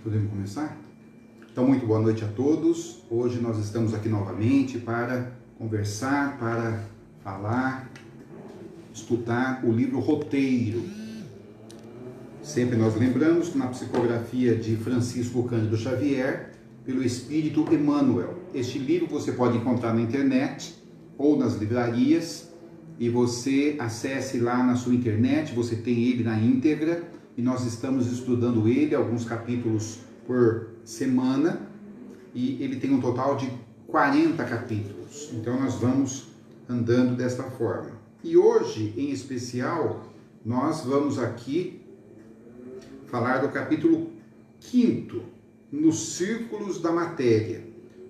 Podemos começar? Então, muito boa noite a todos. Hoje nós estamos aqui novamente para conversar, para falar, estudar o livro Roteiro. Sempre nós lembramos que na psicografia de Francisco Cândido Xavier, pelo Espírito Emmanuel. Este livro você pode encontrar na internet ou nas livrarias, e você acesse lá na sua internet, você tem ele na íntegra, e nós estamos estudando ele, alguns capítulos por semana, e ele tem um total de 40 capítulos. Então nós vamos andando desta forma. E hoje, em especial, nós vamos aqui falar do capítulo 5º, nos círculos da matéria.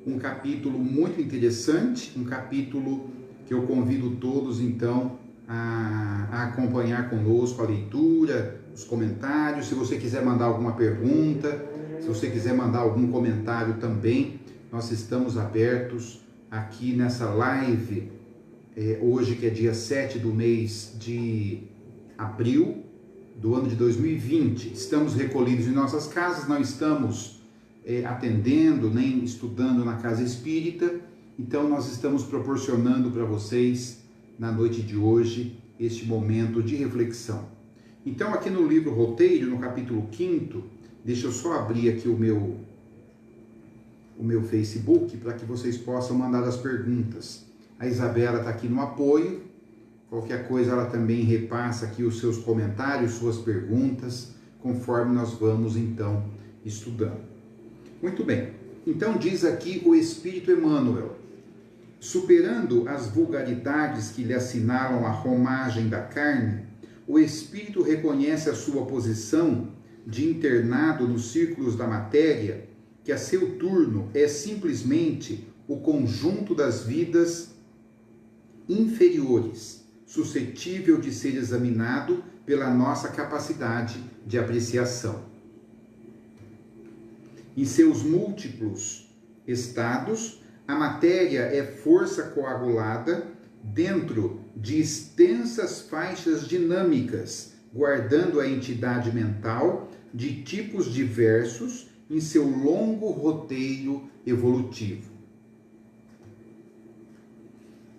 Um capítulo muito interessante, um capítulo que eu convido todos, então, a acompanhar conosco a leitura, os comentários. Se você quiser mandar alguma pergunta, se você quiser mandar algum comentário também, nós estamos abertos aqui nessa live, hoje que é dia 7 do mês de abril do ano de 2020. Estamos recolhidos em nossas casas, não estamos atendendo nem estudando na casa espírita, então nós estamos proporcionando para vocês, na noite de hoje, este momento de reflexão. Então, aqui no livro Roteiro, no capítulo 5º, deixa eu só abrir aqui o meu Facebook para que vocês possam mandar as perguntas. A Isabela está aqui no apoio. Qualquer coisa ela também repassa aqui os seus comentários, suas perguntas, conforme nós vamos então estudando. Muito bem. Então diz aqui o Espírito Emmanuel: superando as vulgaridades que lhe assinalam a romagem da carne, o espírito reconhece a sua posição de internado nos círculos da matéria, que a seu turno é simplesmente o conjunto das vidas inferiores, suscetível de ser examinado pela nossa capacidade de apreciação. Em seus múltiplos estados, a matéria é força coagulada dentro de extensas faixas dinâmicas, guardando a entidade mental de tipos diversos em seu longo roteiro evolutivo.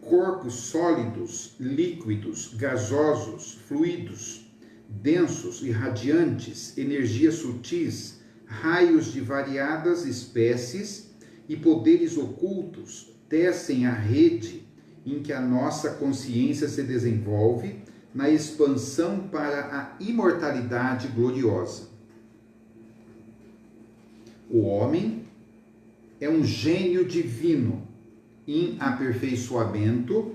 Corpos sólidos, líquidos, gasosos, fluidos, densos e radiantes, energias sutis, raios de variadas espécies e poderes ocultos tecem a rede em que a nossa consciência se desenvolve na expansão para a imortalidade gloriosa. O homem é um gênio divino em aperfeiçoamento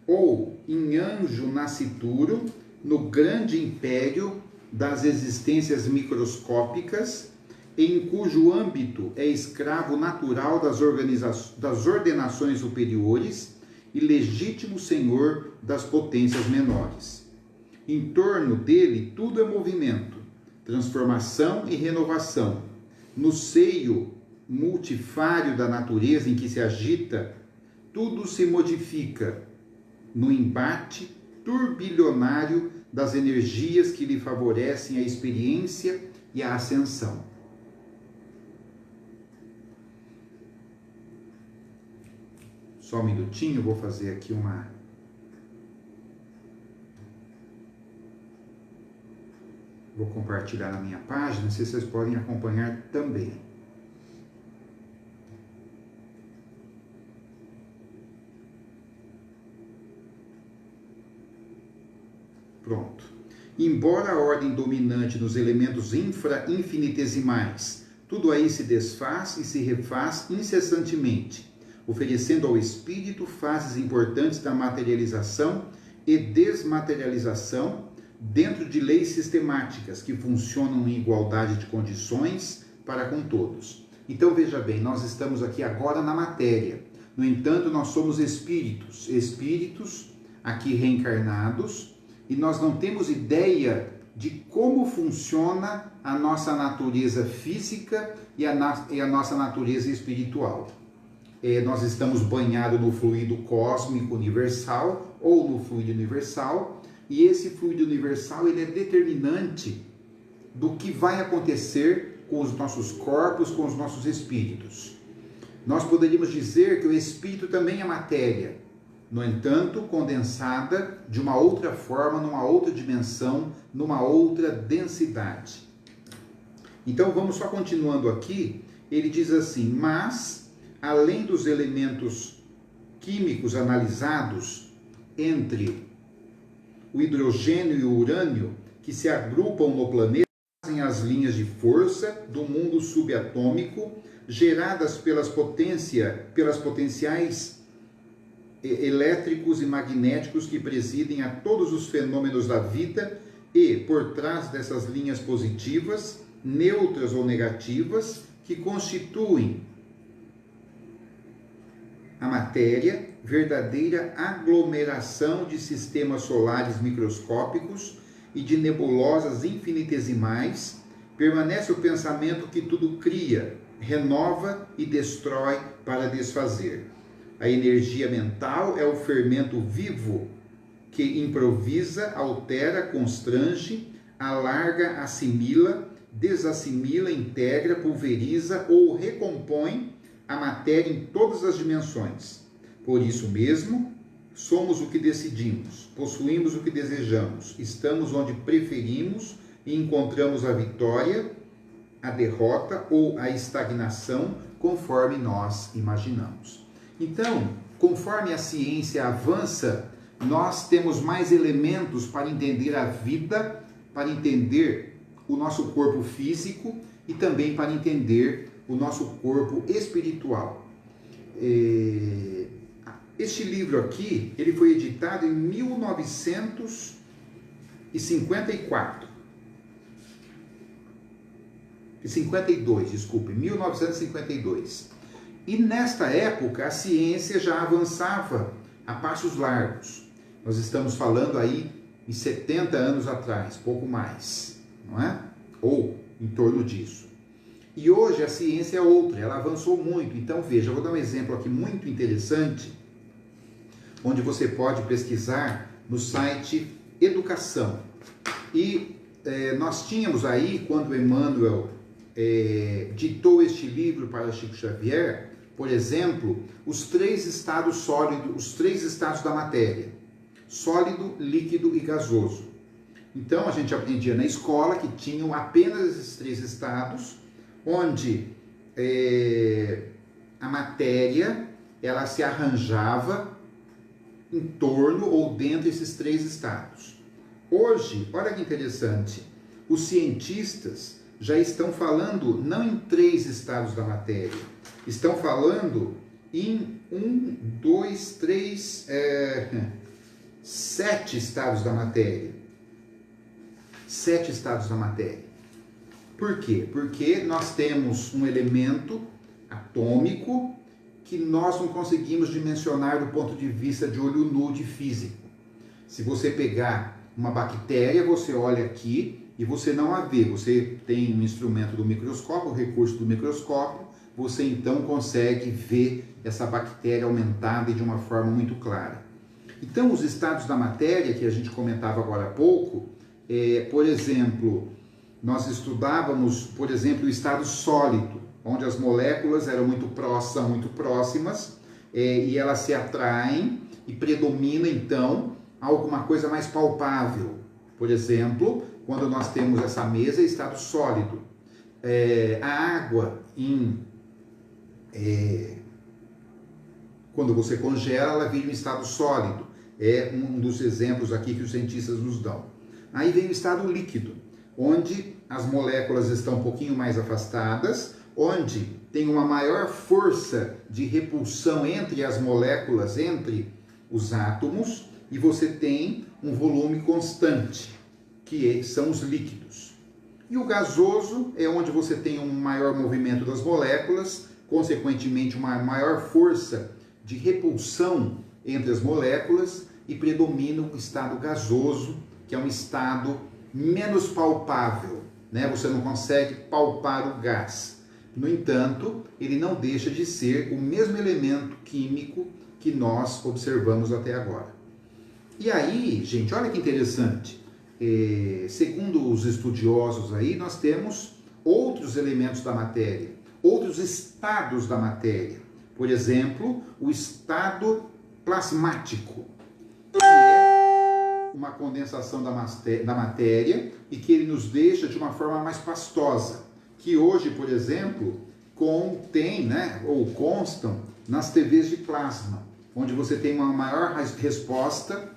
ou em anjo nascituro no grande império das existências microscópicas, em cujo âmbito é escravo natural das ordenações superiores e legítimo senhor das potências menores. Em torno dele tudo é movimento, transformação e renovação. No seio multifário da natureza em que se agita, tudo se modifica no embate turbilionário das energias que lhe favorecem a experiência e a ascensão. Só um minutinho, vou fazer aqui Vou compartilhar na minha página, se vocês podem acompanhar também. Pronto. Embora a ordem dominante nos elementos infra-infinitesimais, tudo aí se desfaz e se refaz incessantemente, oferecendo ao espírito fases importantes da materialização e desmaterialização dentro de leis sistemáticas que funcionam em igualdade de condições para com todos. Então veja bem, nós estamos aqui agora na matéria. No entanto, nós somos espíritos aqui reencarnados, e nós não temos ideia de como funciona a nossa natureza física e a nossa natureza espiritual. Nós estamos banhados no fluido cósmico universal ou no fluido universal, e esse fluido universal ele é determinante do que vai acontecer com os nossos corpos, com os nossos espíritos. Nós poderíamos dizer que o espírito também é matéria, no entanto, condensada de uma outra forma, numa outra dimensão, numa outra densidade. Então, vamos só continuando aqui. Ele diz assim: mas, além dos elementos químicos analisados entre o hidrogênio e o urânio, que se agrupam no planeta, fazem as linhas de força do mundo subatômico, geradas pelas potenciais elétricos e magnéticos que presidem a todos os fenômenos da vida, e, por trás dessas linhas positivas, neutras ou negativas, que constituem a matéria, verdadeira aglomeração de sistemas solares microscópicos e de nebulosas infinitesimais, permanece o pensamento que tudo cria, renova e destrói para desfazer. A energia mental é o fermento vivo que improvisa, altera, constrange, alarga, assimila, desassimila, integra, pulveriza ou recompõe a matéria em todas as dimensões. Por isso mesmo, somos o que decidimos, possuímos o que desejamos, estamos onde preferimos e encontramos a vitória, a derrota ou a estagnação, conforme nós imaginamos. Então, conforme a ciência avança, nós temos mais elementos para entender a vida, para entender o nosso corpo físico e também para entender o nosso corpo espiritual. Este livro aqui, ele foi editado em 1952, 1952. E nesta época a ciência já avançava a passos largos. Nós estamos falando aí em 70 anos atrás, pouco mais, não é? Ou em torno disso. E hoje a ciência é outra, ela avançou muito. Então veja, eu vou dar um exemplo aqui muito interessante, onde você pode pesquisar no site Educação. E nós tínhamos aí, quando Emmanuel ditou este livro para Chico Xavier, por exemplo, os 3 estados sólidos, os 3 estados da matéria: sólido, líquido e gasoso. Então a gente aprendia na escola que tinham apenas esses 3 estados, onde a matéria ela se arranjava em torno ou dentro desses 3 estados. Hoje, olha que interessante, os cientistas já estão falando não em 3 estados da matéria, estão falando em 7 estados da matéria. 7 estados da matéria. Por quê? Porque nós temos um elemento atômico que nós não conseguimos dimensionar do ponto de vista de olho nu de físico. Se você pegar uma bactéria, você olha aqui e você não a vê. Você tem um instrumento do microscópio, o recurso do microscópio, você então consegue ver essa bactéria aumentada de uma forma muito clara. Então, os estados da matéria, que a gente comentava agora há pouco, por exemplo, nós estudávamos, por exemplo, o estado sólido, onde as moléculas eram muito próximas e elas se atraem e predomina então alguma coisa mais palpável. Por exemplo, quando nós temos essa mesa, estado sólido. A água, quando você congela, ela vira um estado sólido. É um dos exemplos aqui que os cientistas nos dão. Aí vem o estado líquido, onde as moléculas estão um pouquinho mais afastadas, onde tem uma maior força de repulsão entre as moléculas, entre os átomos, e você tem um volume constante, que são os líquidos. E o gasoso é onde você tem um maior movimento das moléculas, consequentemente uma maior força de repulsão entre as moléculas, e predomina o estado gasoso, que é um estado menos palpável, né? Você não consegue palpar o gás. No entanto, ele não deixa de ser o mesmo elemento químico que nós observamos até agora. E aí, gente, olha que interessante. Segundo os estudiosos aí, nós temos outros elementos da matéria, outros estados da matéria. Por exemplo, o estado plasmático, que é uma condensação da matéria e que ele nos deixa de uma forma mais pastosa, que hoje, por exemplo, contém, né, ou constam nas TVs de plasma, onde você tem uma maior resposta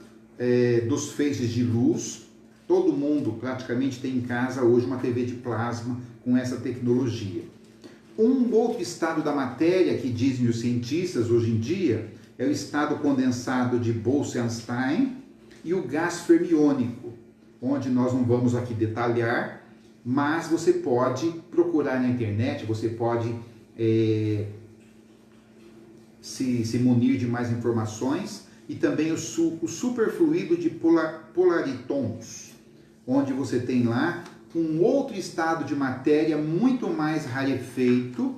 dos feixes de luz. Todo mundo praticamente tem em casa hoje uma TV de plasma com essa tecnologia. Um outro estado da matéria que dizem os cientistas hoje em dia é o estado condensado de Bose-Einstein e o gás fermiônico, onde nós não vamos aqui detalhar, mas você pode procurar na internet, você pode se munir de mais informações, e também o superfluido de polaritons, onde você tem lá um outro estado de matéria muito mais rarefeito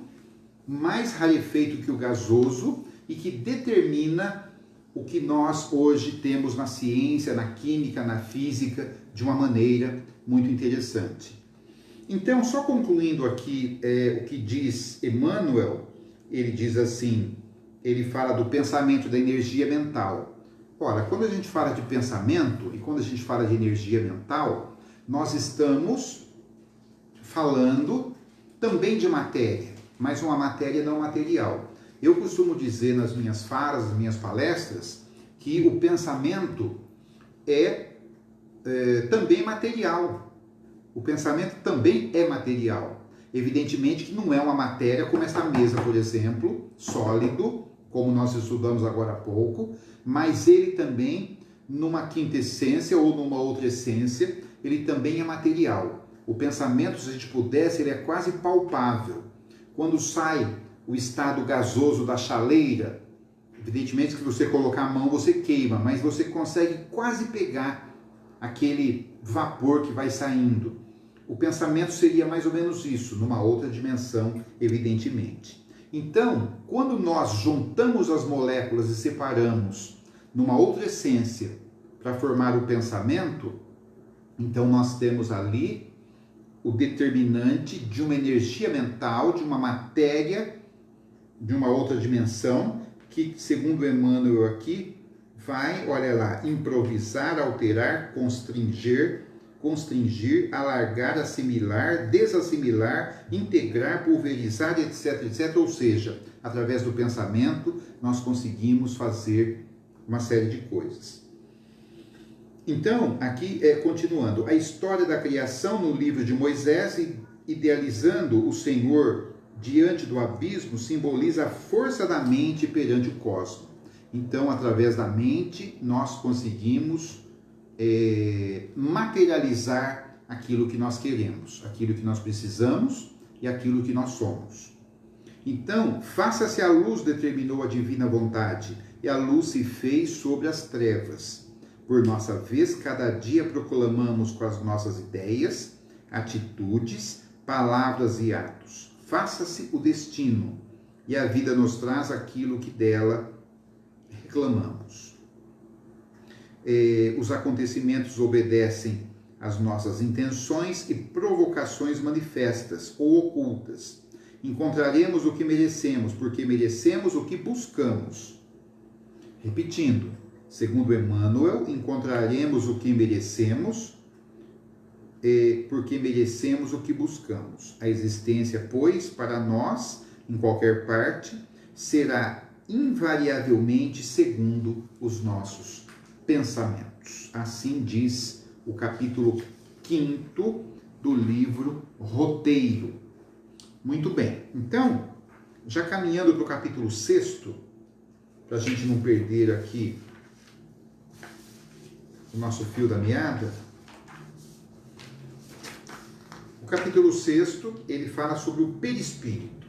que o gasoso, e que determina o que nós hoje temos na ciência, na química, na física, de uma maneira muito interessante. Então, só concluindo aqui o que diz Emmanuel, ele diz assim, ele fala do pensamento, da energia mental. Ora, quando a gente fala de pensamento e quando a gente fala de energia mental, nós estamos falando também de matéria, mas uma matéria não material. Eu costumo dizer nas minhas falas, nas minhas palestras, que o pensamento é também material. O pensamento também é material. Evidentemente que não é uma matéria como essa mesa, por exemplo, sólido, como nós estudamos agora há pouco, mas ele também, numa quinta essência ou numa outra essência, ele também é material. O pensamento, se a gente pudesse, ele é quase palpável. Quando sai o estado gasoso da chaleira, evidentemente que você colocar a mão você queima, mas você consegue quase pegar aquele vapor que vai saindo. O pensamento seria mais ou menos isso, numa outra dimensão, evidentemente. Então, quando nós juntamos as moléculas e separamos numa outra essência para formar o pensamento, então nós temos ali o determinante de uma energia mental, de uma matéria, de uma outra dimensão, que, segundo Emmanuel aqui, vai, olha lá, improvisar, alterar, constringir, alargar, assimilar, desassimilar, integrar, pulverizar, etc, etc. Ou seja, através do pensamento, nós conseguimos fazer uma série de coisas. Então, aqui, continuando, a história da criação no livro de Moisés, idealizando o Senhor diante do abismo, simboliza a força da mente perante o cosmos. Então, através da mente, nós conseguimos materializar aquilo que nós queremos, aquilo que nós precisamos e aquilo que nós somos. Então, faça-se a luz, determinou a divina vontade, e a luz se fez sobre as trevas. Por nossa vez, cada dia proclamamos com as nossas ideias, atitudes, palavras e atos. Faça-se o destino, e a vida nos traz aquilo que dela reclamamos. Os acontecimentos obedecem às nossas intenções e provocações manifestas ou ocultas. Encontraremos o que merecemos, porque merecemos o que buscamos. Repetindo, segundo Emmanuel, encontraremos o que merecemos, porque merecemos o que buscamos. A existência, pois, para nós, em qualquer parte, será invariavelmente segundo os nossos pensamentos. Assim diz o capítulo 5º do livro Roteiro. Muito bem. Então, já caminhando para o capítulo 6º, para a gente não perder aqui o nosso fio da meada, o capítulo 6º, ele fala sobre o perispírito.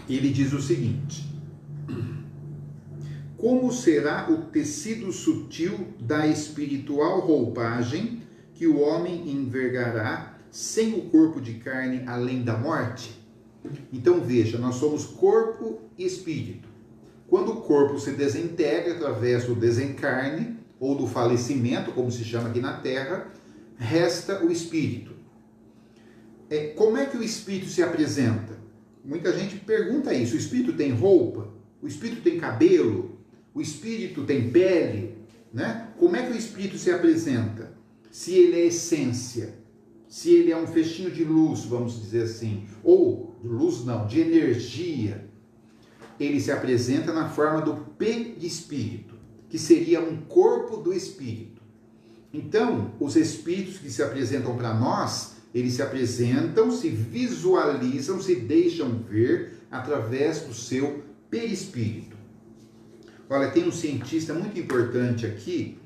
Ele diz o seguinte: como será o tecido sutil da espiritual roupagem que o homem envergará sem o corpo de carne além da morte? Então veja, nós somos corpo e espírito. Quando o corpo se desintegra através do desencarne ou do falecimento, como se chama aqui na Terra, resta o espírito. Como é que o espírito se apresenta? Muita gente pergunta isso. O espírito tem roupa? O espírito tem cabelo? O espírito tem pele? Né? Como é que o espírito se apresenta? Se ele é essência, se ele é um fechinho de luz, vamos dizer assim, ou luz não, de energia, ele se apresenta na forma do perispírito, que seria um corpo do espírito. Então, os espíritos que se apresentam para nós, eles se apresentam, se visualizam, se deixam ver através do seu perispírito. Olha, tem um cientista muito importante aqui,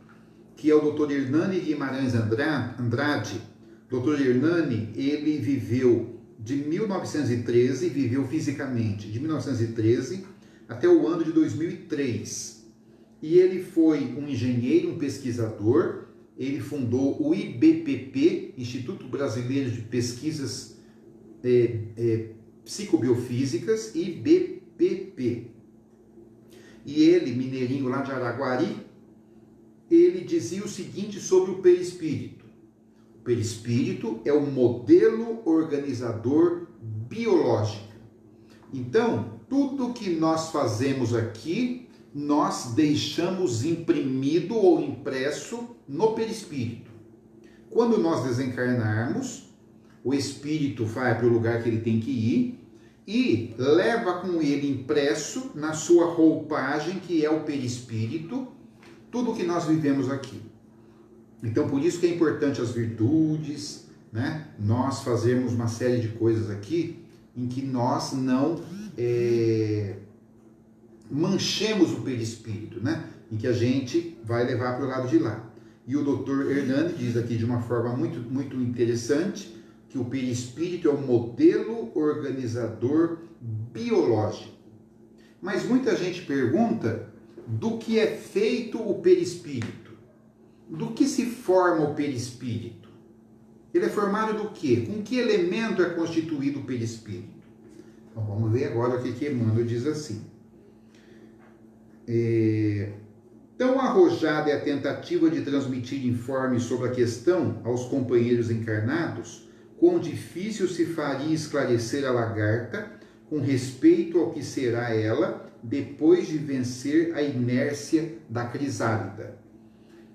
que é o Dr. Hernani Guimarães Andrade. Dr. Hernani, ele viveu de 1913, viveu fisicamente de 1913 até o ano de 2003. E ele foi um engenheiro, um pesquisador. Ele fundou o IBPP, Instituto Brasileiro de Pesquisas Psicobiofísicas, IBPP. E ele, mineirinho lá de Araguari, ele dizia o seguinte sobre o perispírito. O perispírito é o modelo organizador biológico. Então, tudo que nós fazemos aqui, nós deixamos imprimido ou impresso no perispírito. Quando nós desencarnarmos, o espírito vai para o lugar que ele tem que ir e leva com ele impresso na sua roupagem, que é o perispírito, tudo que nós vivemos aqui. Então, por isso que é importante as virtudes, né? Nós fazermos uma série de coisas aqui em que nós não manchemos o perispírito, né? Em que a gente vai levar para o lado de lá. E o Dr. Hernani diz aqui de uma forma muito, muito interessante que o perispírito é o modelo organizador biológico. Mas muita gente pergunta do que é feito o perispírito. Do que se forma o perispírito? Ele é formado do quê? Com que elemento é constituído o perispírito? Então vamos ver agora o que Emmanuel diz assim. Tão arrojada é a tentativa de transmitir informes sobre a questão aos companheiros encarnados, quão difícil se faria esclarecer a lagarta com respeito ao que será ela depois de vencer a inércia da crisálida.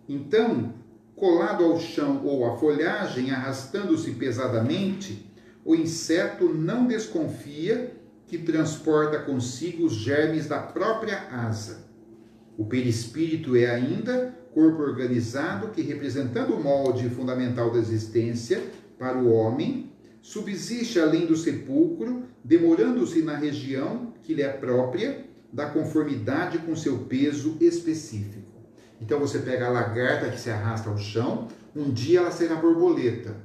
Então, colado ao chão ou à folhagem, arrastando-se pesadamente, o inseto não desconfia que transporta consigo os germes da própria asa. O perispírito é ainda corpo organizado que, representando o molde fundamental da existência para o homem, subsiste além do sepulcro, demorando-se na região que lhe é própria, da conformidade com seu peso específico. Então você pega a lagarta que se arrasta ao chão, um dia ela será borboleta.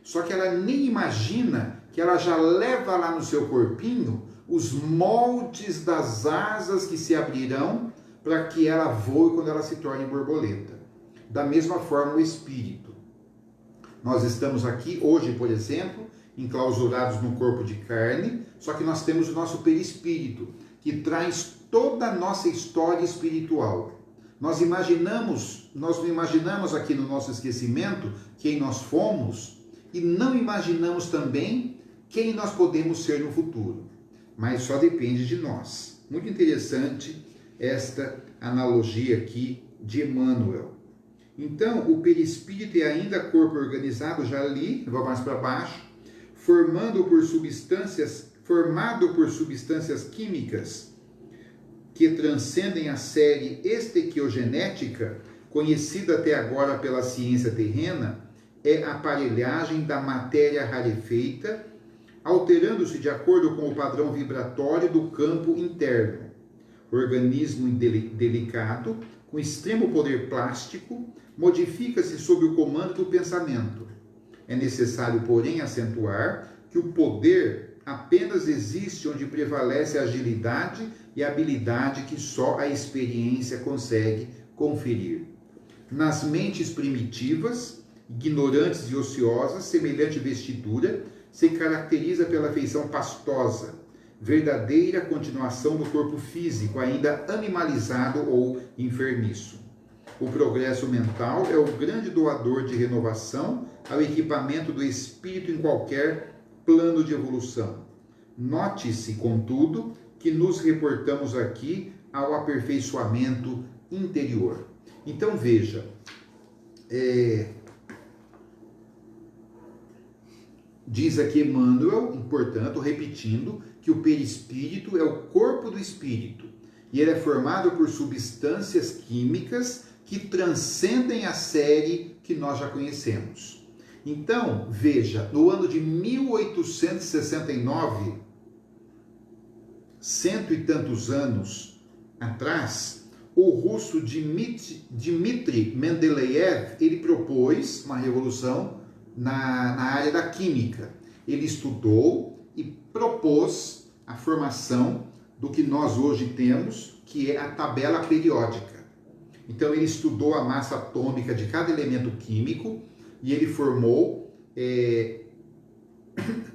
Só que ela nem imagina que ela já leva lá no seu corpinho os moldes das asas que se abrirão para que ela voe quando ela se torne borboleta. Da mesma forma o espírito. Nós estamos aqui hoje, por exemplo, enclausurados no corpo de carne, só que nós temos o nosso perispírito, que traz toda a nossa história espiritual. Nós não imaginamos aqui no nosso esquecimento quem nós fomos e não imaginamos também quem nós podemos ser no futuro. Mas só depende de nós. Muito interessante esta analogia aqui de Emmanuel. Então, o perispírito é ainda corpo organizado, já li, vou mais para baixo, formado por substâncias químicas que transcendem a série estequiogenética, conhecida até agora pela ciência terrena, é a aparelhagem da matéria rarefeita, alterando-se de acordo com o padrão vibratório do campo interno. Organismo delicado, com extremo poder plástico, modifica-se sob o comando do pensamento. É necessário, porém, acentuar que o poder apenas existe onde prevalece a agilidade e a habilidade que só a experiência consegue conferir. Nas mentes primitivas, ignorantes e ociosas, semelhante vestidura se caracteriza pela feição pastosa, verdadeira continuação do corpo físico, ainda animalizado ou enfermiço. O progresso mental é o grande doador de renovação ao equipamento do espírito em qualquer plano de evolução. Note-se, contudo, que nos reportamos aqui ao aperfeiçoamento interior. Então veja, diz aqui Emmanuel, portanto, repetindo, que o perispírito é o corpo do espírito e ele é formado por substâncias químicas que transcendem a série que nós já conhecemos. Então, veja, no ano de 1869, cento e tantos anos atrás, o russo Dmitri Mendeleev, ele propôs uma revolução na área da química. Ele estudou e propôs a formação do que nós hoje temos, que é a tabela periódica. Então ele estudou a massa atômica de cada elemento químico e ele formou,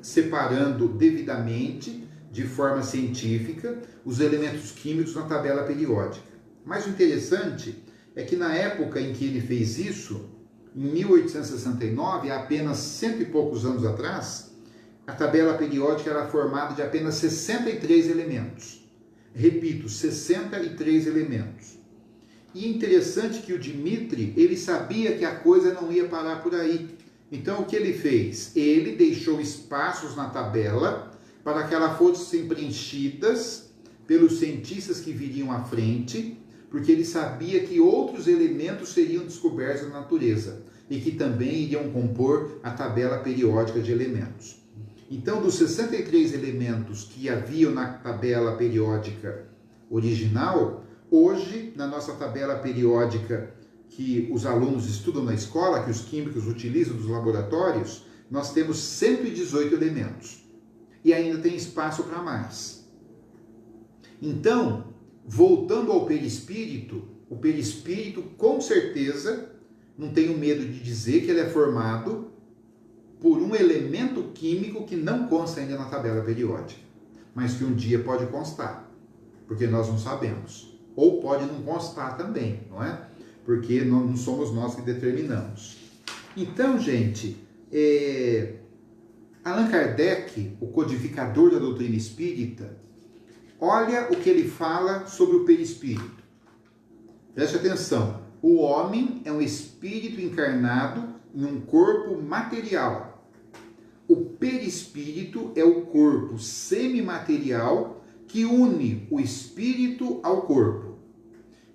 separando devidamente, de forma científica, os elementos químicos na tabela periódica. Mas o interessante é que na época em que ele fez isso, em 1869, há apenas cento e poucos anos atrás, a tabela periódica era formada de apenas 63 elementos. Repito, 63 elementos. E interessante que o Dmitri, ele sabia que a coisa não ia parar por aí. Então o que ele fez? Ele deixou espaços na tabela para que elas fossem preenchidas pelos cientistas que viriam à frente, porque ele sabia que outros elementos seriam descobertos na natureza e que também iriam compor a tabela periódica de elementos. Então, dos 63 elementos que haviam na tabela periódica original, hoje, na nossa tabela periódica que os alunos estudam na escola, que os químicos utilizam nos laboratórios, nós temos 118 elementos. E ainda tem espaço para mais. Então, voltando ao perispírito, o perispírito, com certeza, não tenho medo de dizer que ele é formado por um elemento químico que não consta ainda na tabela periódica, mas que um dia pode constar, porque nós não sabemos. Ou pode não constar também, não é? Porque não somos nós que determinamos. Então, gente, Allan Kardec, o codificador da doutrina espírita, olha o que ele fala sobre o perispírito. Preste atenção. O homem é um espírito encarnado em um corpo material. O perispírito é o corpo semimaterial que une o espírito ao corpo.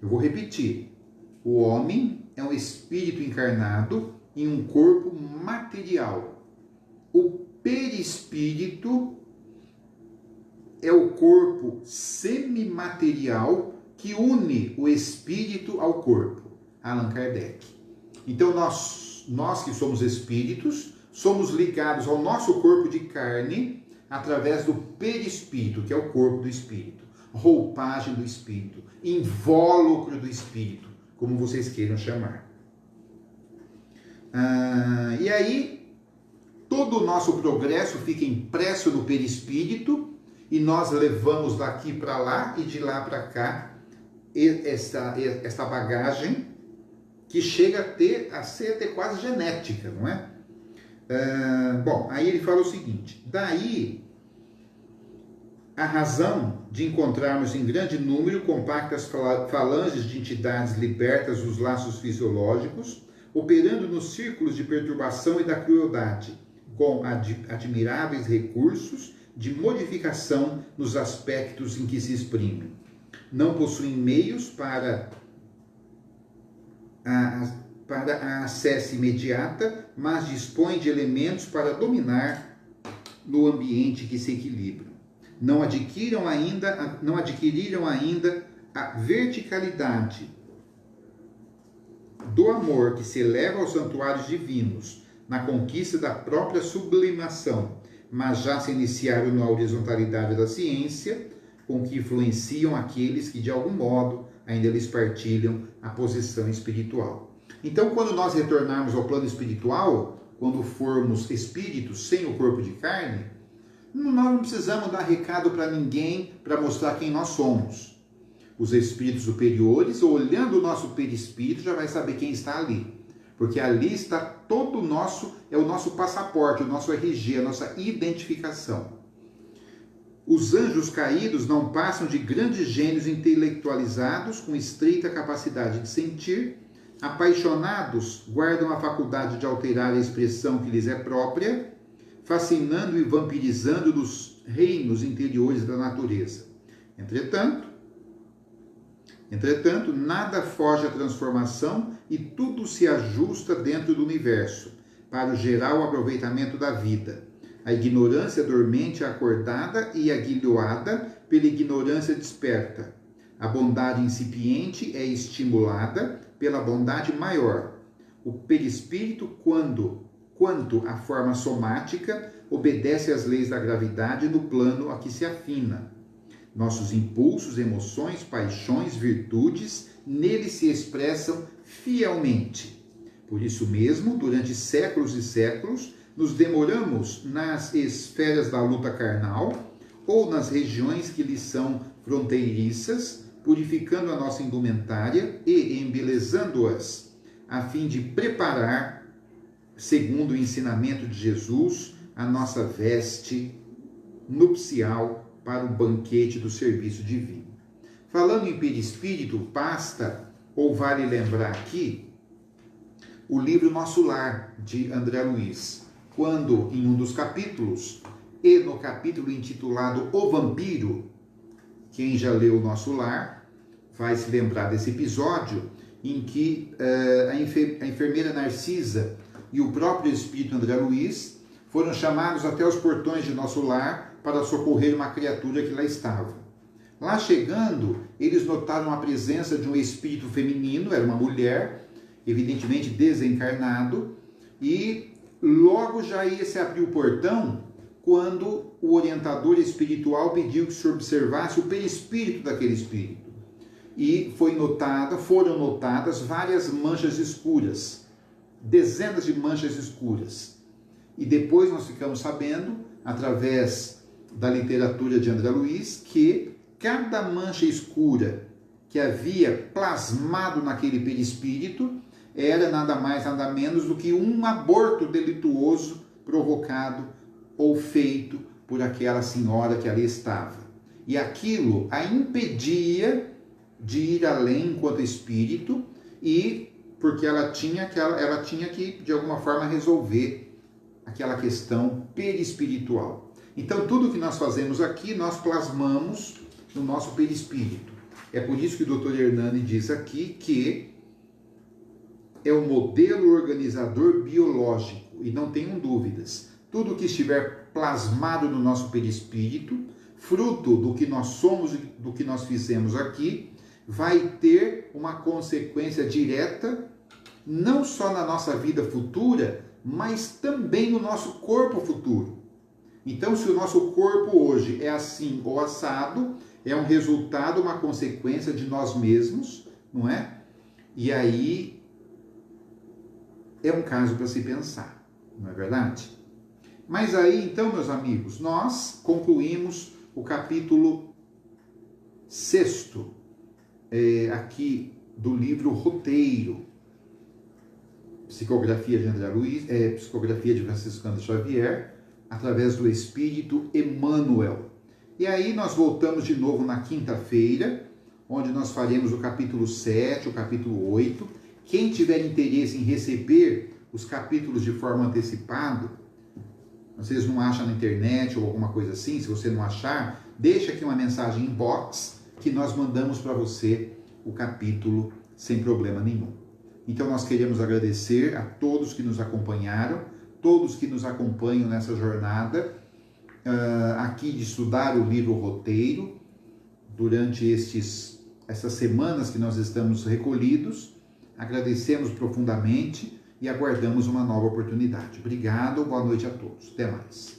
Eu vou repetir. O homem é um espírito encarnado em um corpo material. O perispírito é o corpo semimaterial que une o espírito ao corpo. Allan Kardec. Então nós que somos espíritos, somos ligados ao nosso corpo de carne através do perispírito, que é o corpo do espírito, roupagem do espírito, invólucro do espírito, como vocês queiram chamar. E aí, todo o nosso progresso fica impresso no perispírito e nós levamos daqui para lá e de lá para cá esta bagagem que chega a ser até quase genética, não é? Bom, aí ele fala o seguinte: daí a razão de encontrarmos em grande número compactas falanges de entidades libertas dos laços fisiológicos, operando nos círculos de perturbação e da crueldade, com admiráveis recursos de modificação nos aspectos em que se exprimem. Não possuem meios para a acesse imediata, mas dispõem de elementos para dominar no ambiente que se equilibra. Não adquiriram ainda a verticalidade do amor que se eleva aos santuários divinos na conquista da própria sublimação, mas já se iniciaram na horizontalidade da ciência, com que influenciam aqueles que de algum modo ainda lhes partilham a posição espiritual. Então, quando nós retornarmos ao plano espiritual, quando formos espíritos sem o corpo de carne, nós não precisamos dar recado para ninguém para mostrar quem nós somos. os espíritos superiores, olhando o nosso perispírito, já vai saber quem está ali. Porque ali está todo o nosso, é o nosso passaporte, o nosso RG, a nossa identificação. Os anjos caídos não passam de grandes gênios intelectualizados, com estreita capacidade de sentir, apaixonados, guardam a faculdade de alterar a expressão que lhes é própria, fascinando e vampirizando dos reinos interiores da natureza. Entretanto, nada foge à transformação e tudo se ajusta dentro do universo, para o geral aproveitamento da vida. A ignorância dormente é acordada e aguilhoada pela ignorância desperta. A bondade incipiente é estimulada pela bondade maior. O perispírito, quanto à forma somática, obedece às leis da gravidade no plano a que se afina. Nossos impulsos, emoções, paixões, virtudes, nele se expressam fielmente. Por isso mesmo, durante séculos e séculos, nos demoramos nas esferas da luta carnal ou nas regiões que lhes são fronteiriças, purificando a nossa indumentária e embelezando-as, a fim de preparar, segundo o ensinamento de Jesus, a nossa veste nupcial para o banquete do serviço divino. Falando em perispírito, basta ou vale lembrar aqui o livro Nosso Lar, de André Luiz, quando em um dos capítulos, e no capítulo intitulado O Vampiro, quem já leu o Nosso Lar vai se lembrar desse episódio em que a enfermeira Narcisa e o próprio espírito André Luiz foram chamados até os portões de Nosso Lar para socorrer uma criatura que lá estava. Lá chegando, eles notaram a presença de um espírito feminino, era uma mulher, evidentemente desencarnado, e logo já ia se abrir o portão quando o orientador espiritual pediu que se observasse o perispírito daquele espírito. E foram notadas várias manchas escuras, dezenas de manchas escuras. E depois nós ficamos sabendo, através da literatura de André Luiz, que cada mancha escura que havia plasmado naquele perispírito era nada mais, nada menos do que um aborto delituoso provocado ou feito por aquela senhora que ali estava. E aquilo a impedia de ir além enquanto espírito, e porque ela tinha que, de alguma forma, resolver aquela questão perispiritual. Então, tudo que nós fazemos aqui, nós plasmamos no nosso perispírito. É por isso que o Dr. Hernani diz aqui que é o modelo organizador biológico, e não tenham dúvidas. Tudo que estiver plasmado no nosso perispírito, fruto do que nós somos e do que nós fizemos aqui, vai ter uma consequência direta, não só na nossa vida futura, mas também no nosso corpo futuro. Então, se o nosso corpo hoje é assim ou assado, é um resultado, uma consequência de nós mesmos, não é? E aí é um caso para se pensar, não é verdade? Mas aí, então, meus amigos, nós concluímos o capítulo 6º, aqui do livro Roteiro, Psicografia de André Luiz, Psicografia de Franciscano Xavier, através do Espírito Emmanuel. E aí nós voltamos de novo na quinta-feira, onde nós faremos o capítulo 7, o capítulo 8. Quem tiver interesse em receber os capítulos de forma antecipada, vocês não acham na internet ou alguma coisa assim, se você não achar, deixa aqui uma mensagem inbox que nós mandamos para você o capítulo sem problema nenhum. Então nós queremos agradecer a todos que nos acompanharam, todos que nos acompanham nessa jornada aqui de estudar o livro Roteiro, durante essas semanas que nós estamos recolhidos. Agradecemos profundamente e aguardamos uma nova oportunidade. Obrigado, boa noite a todos. Até mais.